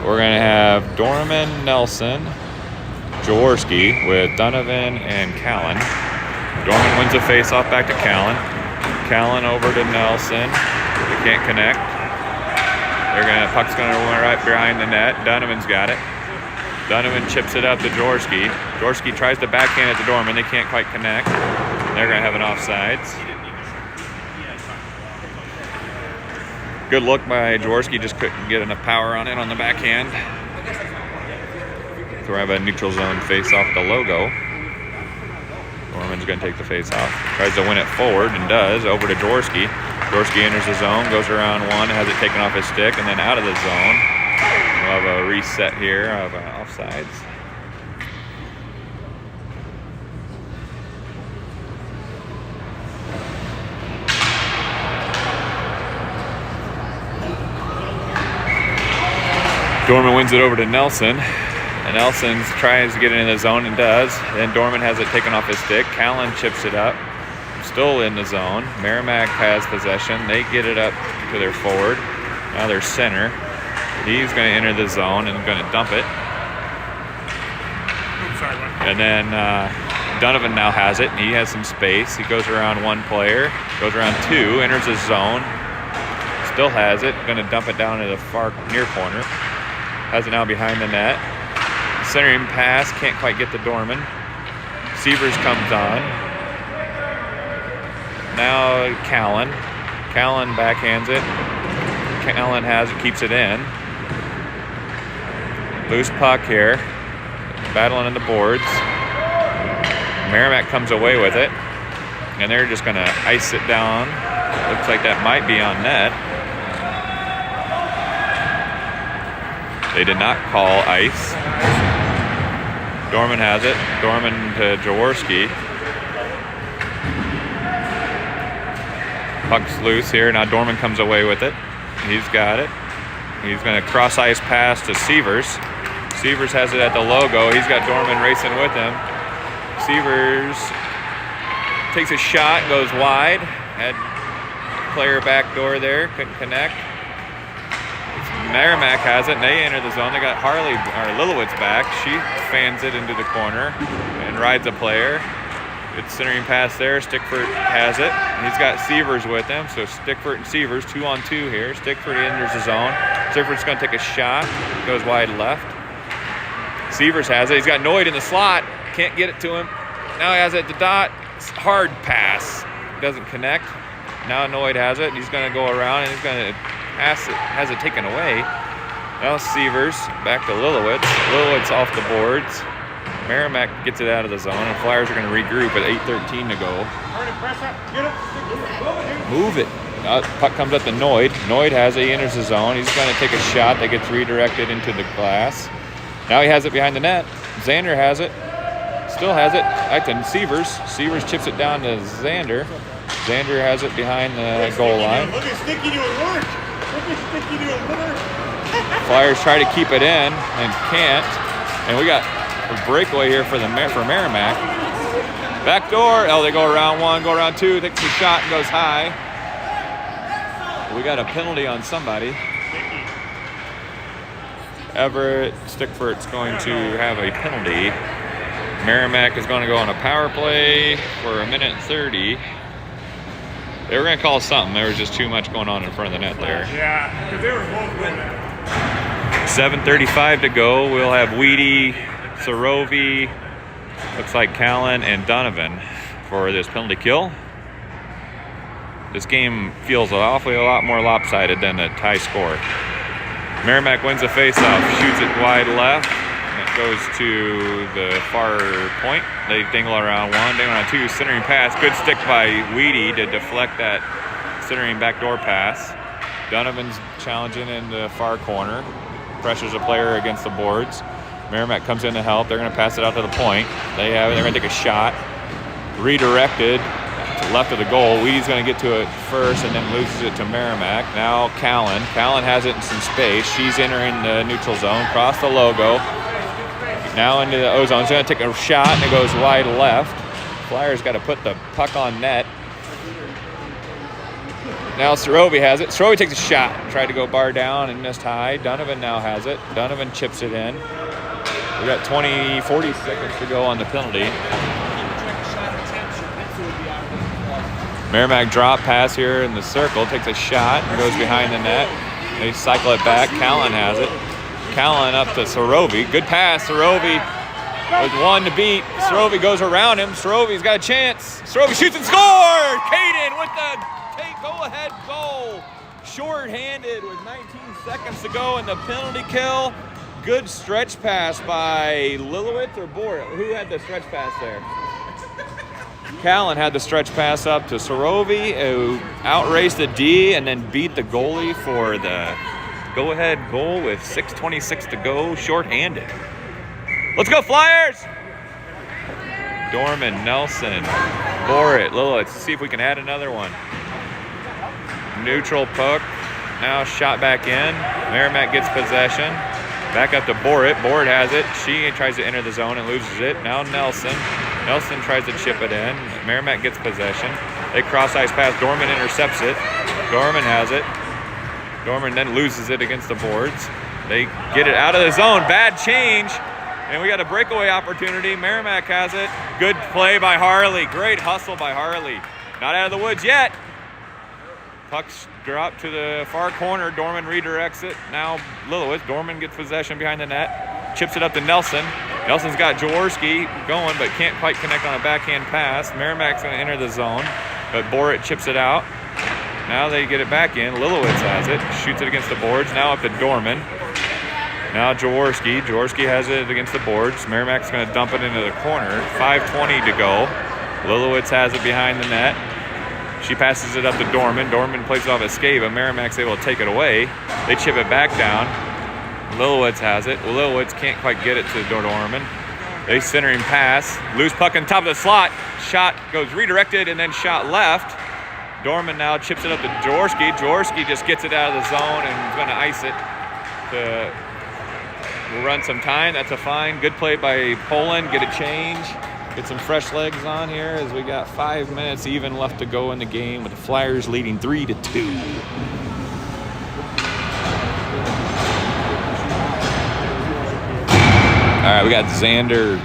We're going to have Dorman, Nelson, Jaworski with Donovan and Callan. Dorman wins the face-off back to Callan. Callan over to Nelson. They can't connect. Puck's going to run right behind the net. Donovan's got it. Donovan chips it up to Jaworski. Jaworski tries to backhand it to Dorman. They can't quite connect. They're going to have an offsides. Good look by Jaworski. Just couldn't get enough power on it on the backhand. So we have a neutral zone face-off the logo. Dorman's going to take the face-off. Tries to win it forward and does. Over to Jaworski. Jaworski enters the zone, goes around one, has it taken off his stick, and then out of the zone. We'll have a reset here of offsides. Dorman wins it over to Nelson. And Nelson tries to get it in the zone and does. Then Dorman has it taken off his stick. Callan chips it up. Still in the zone. Meramac has possession. They get it up to their forward. Now they're center. He's going to enter the zone and going to dump it. And then Donovan now has it. And he has some space. He goes around one player. Goes around two. Enters the zone. Still has it. Going to dump it down to the far near corner. Has it now behind the net. Centering pass. Can't quite get the Dorman. Seavers comes on. Now Callan. Callan backhands it. Callan has it, keeps it in. Loose puck here. Battling on the boards. Meramac comes away with it. And they're just going to ice it down. Looks like that might be on net. They did not call ice. Dorman has it. Dorman to Jaworski. Puck's loose here. Now Dorman comes away with it. He's got it. He's going to cross ice pass to Seavers. Seavers has it at the logo. He's got Dorman racing with him. Seavers takes a shot, goes wide. Had player back door there, couldn't connect. Meramac has it, and they enter the zone. They got Harley or Lilowitz back. She fans it into the corner and rides a player. Good centering pass there. Stickford has it. He's got Seavers with him, so Stickford and Seavers 2-on-2 here. Stickford enters the zone. Stickford's going to take a shot. Goes wide left. Seavers has it. He's got Noid in the slot. Can't get it to him. Now he has it at the dot. Hard pass. Doesn't connect. Now Noid has it, and he's going to go around, and he's going to pass it. Has it taken away. Now Seavers back to Lilowitz. Lilowitz off the boards. Meramac gets it out of the zone, and Flyers are going to regroup at 8:13 to go. Move it. Puck comes up to Noid. Noid has it. He enters the zone. He's going to take a shot that gets redirected into the glass. Now he has it behind the net. Xander has it. Still has it. Back to Severs. Severs chips it down to Xander. Xander has it behind the goal line. Look at Sticky doing work. Look at Sticky doing work. Flyers try to keep it in and can't. And we got a breakaway here for Meramac. Back door. Oh, they go around one, go around two. Takes a shot and goes high. We got a penalty on somebody. Everett Stickford's going to have a penalty. Meramac is going to go on a power play for 1:30. They were going to call something. There was just too much going on in front of the net there. Yeah, because they were both winning. 7:35 to go. We'll have Weedy, Sorovi, looks like Callan, and Donovan for this penalty kill. This game feels awfully a lot more lopsided than a tie score. Meramac wins the faceoff, shoots it wide left. It goes to the far point. They dingle around one, dingle around two, centering pass. Good stick by Weedy to deflect that centering backdoor pass. Donovan's challenging in the far corner. Pressures a player against the boards. Meramac comes in to help. They're going to pass it out to the point. They have it. They're going to take a shot. Redirected to left of the goal. Weedy's going to get to it first and then loses it to Meramac. Now Callan. Callan has it in some space. She's entering the neutral zone. Cross the logo. Now into the O-zone. She's going to take a shot and it goes wide left. Flyers got to put the puck on net. Now Sorovi has it. Sorovi takes a shot. Tried to go bar down and missed high. Donovan now has it. Donovan chips it in. We got 40 seconds to go on the penalty. Meramac drop pass here in the circle. Takes a shot and goes behind the net. They cycle it back. Callan has it. Callan up to Sorovi. Good pass. Sorovi with one to beat. Sorovi goes around him. Sorovi's got a chance. Sorovi shoots and scores! Caden with the go-ahead goal. Short-handed with 19 seconds to go in the penalty kill. Good stretch pass by Lilowitz or Borat? Who had the stretch pass there? Callan had the stretch pass up to Sorovi, who outraced the D and then beat the goalie for the go-ahead goal with 6:26 to go, short-handed. Let's go, Flyers! Dorman, Nelson, Borat, Lilowitz. See if we can add another one. Neutral puck. Now shot back in. Meramac gets possession. Back up to Borat. Borat has it. She tries to enter the zone and loses it. Now Nelson. Nelson tries to chip it in. Meramac gets possession. They cross-ice pass. Dorman intercepts it. Dorman has it. Dorman then loses it against the boards. They get it out of the zone. Bad change. And we got a breakaway opportunity. Meramac has it. Good play by Harley. Great hustle by Harley. Not out of the woods yet. Puck's dropped to the far corner. Dorman redirects it. Now Lilowitz. Dorman gets possession behind the net. Chips it up to Nelson. Nelson's got Jaworski going, but can't quite connect on a backhand pass. Meramac's going to enter the zone, but Borat chips it out. Now they get it back in. Lilowitz has it. Shoots it against the boards. Now up to Dorman. Now Jaworski. Jaworski has it against the boards. Meramac's going to dump it into the corner. 5:20 to go. Lilowitz has it behind the net. She passes it up to Dorman. Dorman plays it off a skate, but Meramac's able to take it away. They chip it back down. Lilowitz has it. Well, Lilowitz can't quite get it to Dorman. They centering pass. Loose puck on top of the slot. Shot goes redirected and then shot left. Dorman now chips it up to Jaworski. Jaworski just gets it out of the zone and is going to ice it to run some time. That's a fine. Good play by Poland. Get a change. Get some fresh legs on here as we got 5 minutes even left to go in the game with the Flyers leading 3-2. All right, we got Xander,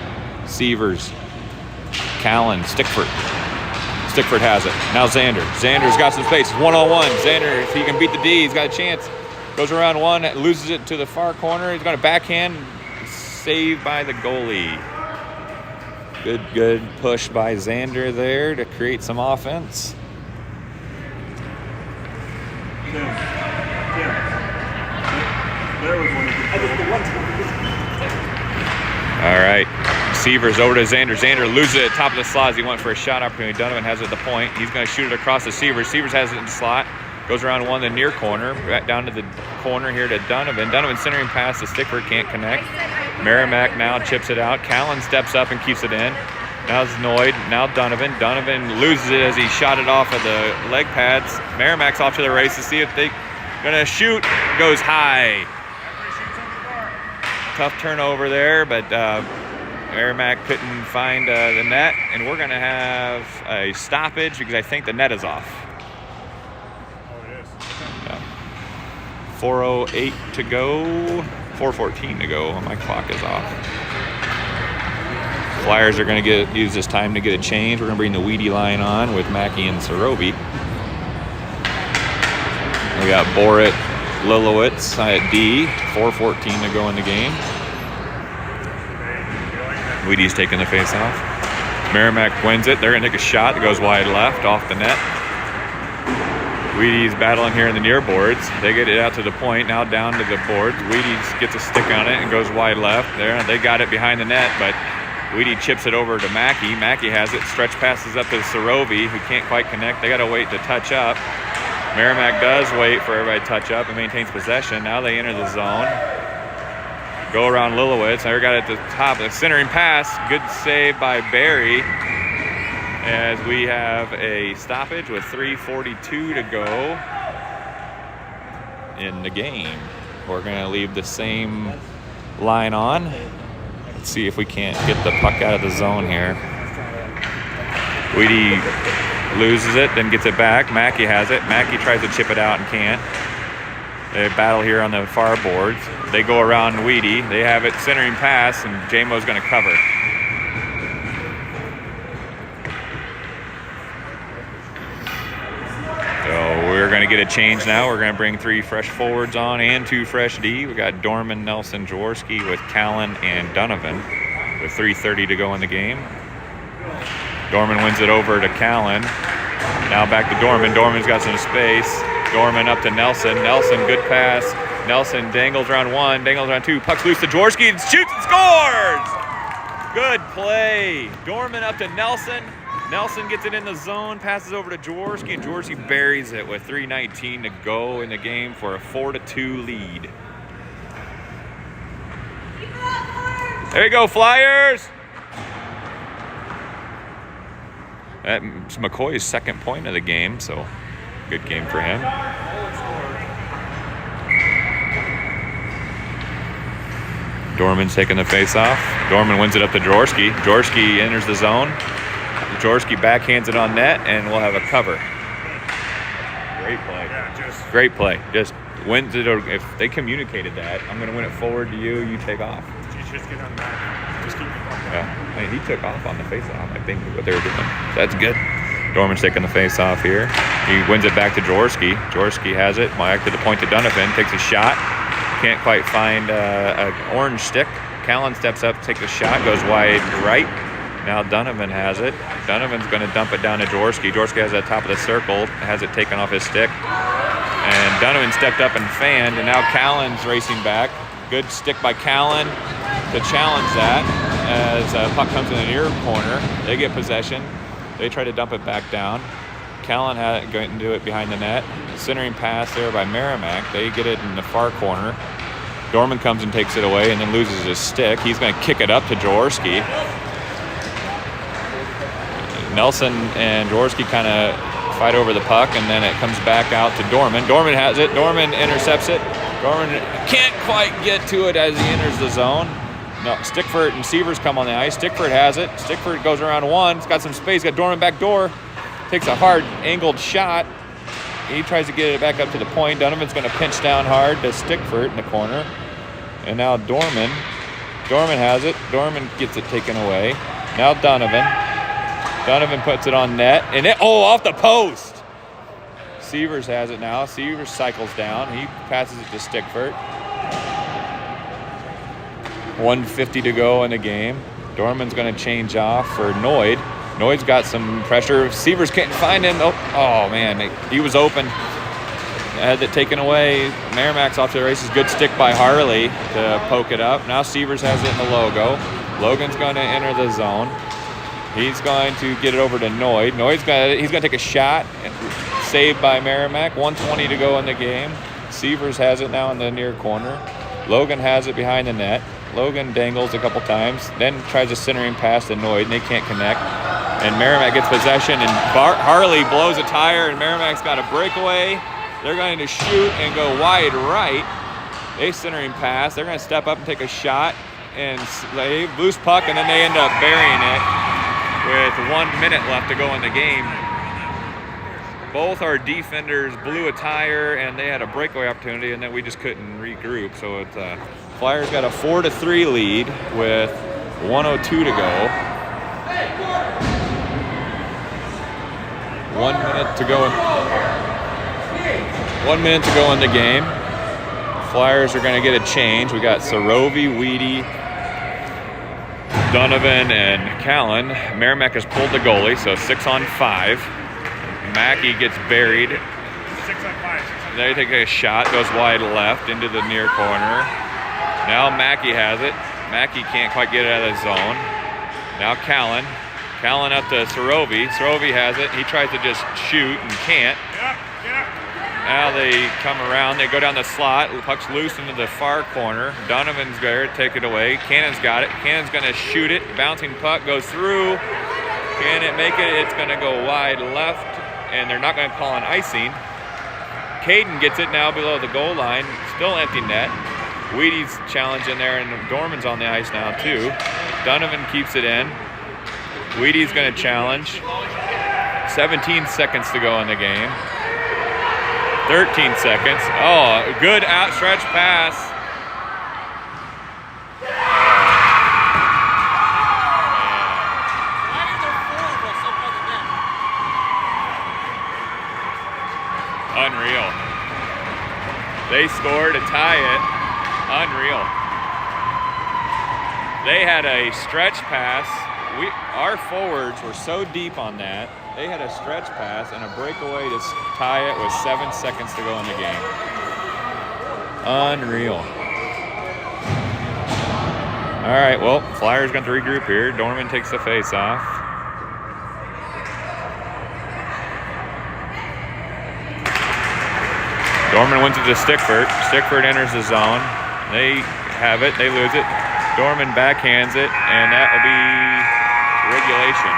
Severs, Callan, Stickford. Stickford has it. Now Xander. Xander's got some space. One-on-one. Xander, if he can beat the D, he's got a chance. Goes around one, loses it to the far corner. He's got a backhand. Saved by the goalie. Good push by Xander there to create some offense. All right. Severs over to Xander. Xander loses it at top of the slot as he went for a shot opportunity. Donovan has it at the point. He's going to shoot it across to Severs. Severs has it in the slot. Goes around one, the near corner. Back down to the corner here to Donovan. Donovan centering pass to Stickford. Can't connect. Meramac now chips it out. Callan steps up and keeps it in. Now it's Noid. Now Donovan. Donovan loses it as he shot it off of the leg pads. Meramac's off to the race to see if they gonna shoot. Goes high. Tough turnover there, but Meramac couldn't find the net, and we're gonna have a stoppage because I think the net is off. Oh, it is. Yeah. 4:08 to go. 4:14 to go. My clock is off. Flyers are going to use this time to get a change. We're going to bring the Weedy line on with Mackey and Sorobi. We got Borit, Lilowitz at D. 4:14 to go in the game. Weedy's taking the face off. Meramac wins it. They're going to take a shot that goes wide left off the net. Weedy's battling here in the near boards. They get it out to the point, now down to the boards. Weedy's gets a stick on it and goes wide left. There, they got it behind the net, but Weedy chips it over to Mackey. Mackey has it, stretch passes up to Sorobi, who can't quite connect. They got to wait to touch up. Meramac does wait for everybody to touch up and maintains possession. Now they enter the zone. Go around Lilowitz. They got it at the top. The centering pass. Good save by Barry. As we have a stoppage with 3:42 to go in the game. We're going to leave the same line on. Let's see if we can't get the puck out of the zone here. Weedy loses it, then gets it back. Mackey has it. Mackey tries to chip it out and can't. They battle here on the far boards. They go around Weedy. They have it centering pass, and J-Mo's going to cover. We're going to get a change now. We're going to bring 3 fresh forwards on and 2 fresh D. We got Dorman, Nelson, Jaworski with Callan and Donovan with 3:30 to go in the game. Dorman wins it over to Callan. Now back to Dorman. Dorman's got some space. Dorman up to Nelson. Nelson, good pass. Nelson dangles around 1, dangles around 2. Puck's loose to Jaworski and shoots and scores! Good play. Dorman up to Nelson. Nelson gets it in the zone, passes over to Jaworski, and Jaworski buries it with 3:19 to go in the game for a 4-2 lead. There you go, Flyers! That's McCoy's second point of the game, so good game for him. Dorman's taking the face off. Dorman wins it up to Jaworski. Jaworski enters the zone. Jaworski backhands it on net, and we'll have a cover. Great play. Yeah, Great play. Just wins it. If they communicated that, I'm going to win it forward to you. You take off. just get on the back. Just keep it up. Yeah. I mean, he took off on the face-off. I think what they were doing. That's good. Dorman's taking the face-off here. He wins it back to Jaworski. Jaworski has it. Back to the point to Donovan. Takes a shot. Can't quite find an orange stick. Callan steps up, takes a shot, goes wide right. Now Donovan has it. Donovan's going to dump it down to Jaworski. Jaworski has it at the top of the circle, has it taken off his stick. And Donovan stepped up and fanned, and now Callan's racing back. Good stick by Callan to challenge that as puck comes in the near corner. They get possession. They try to dump it back down. Callan had it going to do it behind the net. Centering pass there by Meramac. They get it in the far corner. Dorman comes and takes it away and then loses his stick. He's going to kick it up to Jaworski. Nelson and Jaworski kind of fight over the puck, and then it comes back out to Dorman. Dorman has it. Dorman intercepts it. Dorman can't quite get to it as he enters the zone. No, Stickford and Sievers come on the ice. Stickford has it. Stickford goes around one. It's got some space. Got Dorman back door. Takes a hard angled shot. He tries to get it back up to the point. Donovan's going to pinch down hard to Stickford in the corner. And now Dorman. Dorman has it. Dorman gets it taken away. Now Donovan. Donovan puts it on net. And off the post. Sievers has it now. Sievers cycles down. He passes it to Stickford. 1:50 to go in the game. Dorman's going to change off for Noid. Noid's got some pressure. Sievers can't find him. Oh man, he was open. Had it taken away. Meramac's off to the races. Good stick by Harley to poke it up. Now Sievers has it in the logo. Logan's going to enter the zone. He's going to get it over to Noid. He's going to take a shot. Saved by Meramac. 1:20 to go in the game. Sievers has it now in the near corner. Logan has it behind the net. Logan dangles a couple times, then tries a centering pass to Noyd, and they can't connect. And Meramac gets possession, and Harley blows a tire, and Meramac's got a breakaway. They're going to shoot and go wide right. They centering pass. They're going to step up and take a shot, and they loose puck, and then they end up burying it with 1 minute left to go in the game. Both our defenders blew a tire, and they had a breakaway opportunity, and then we just couldn't regroup. So it's Flyers got a 4-3 lead with 1:02 to go. 1 minute to go. 1 minute to go in the game. Flyers are going to get a change. We got Sarovi, Weedy, Donovan, and Callan. Meramac has pulled the goalie, so 6-on-5. Mackey gets buried. 6-on-5. They take a shot, goes wide left into the near corner. Now Mackey has it. Mackey can't quite get it out of the zone. Now Callan. Callan up to Sarovi. Sarovi has it. He tries to just shoot and can't. Now they come around. They go down the slot. The puck's loose into the far corner. Donovan's there. Take it away. Cannon's got it. Cannon's going to shoot it. Bouncing puck goes through. Can it make it? It's going to go wide left, and they're not going to call an icing. Caden gets it now below the goal line. Still empty net. Weedy's challenging there, and Dorman's on the ice now too. Donovan keeps it in. Weedy's going to challenge. 17 seconds to go in the game. 13 seconds. Oh, good outstretched pass. Unreal. They scored to tie it. Unreal. They had a stretch pass. Our forwards were so deep on that. They had a stretch pass and a breakaway to tie it with 7 seconds to go in the game. Unreal. All right, well, Flyers going to regroup here. Dorman takes the face off. Dorman wins it to Stickford. Stickford enters the zone. They have it. They lose it. Dorman backhands it, and that will be regulation.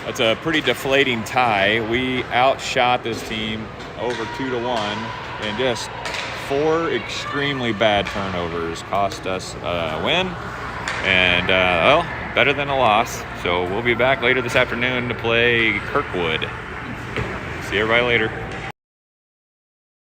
That's a pretty deflating tie. We outshot this team over 2-1, and just 4 extremely bad turnovers cost us a win, and well, better than a loss. So we'll be back later this afternoon to play Kirkwood. See everybody later.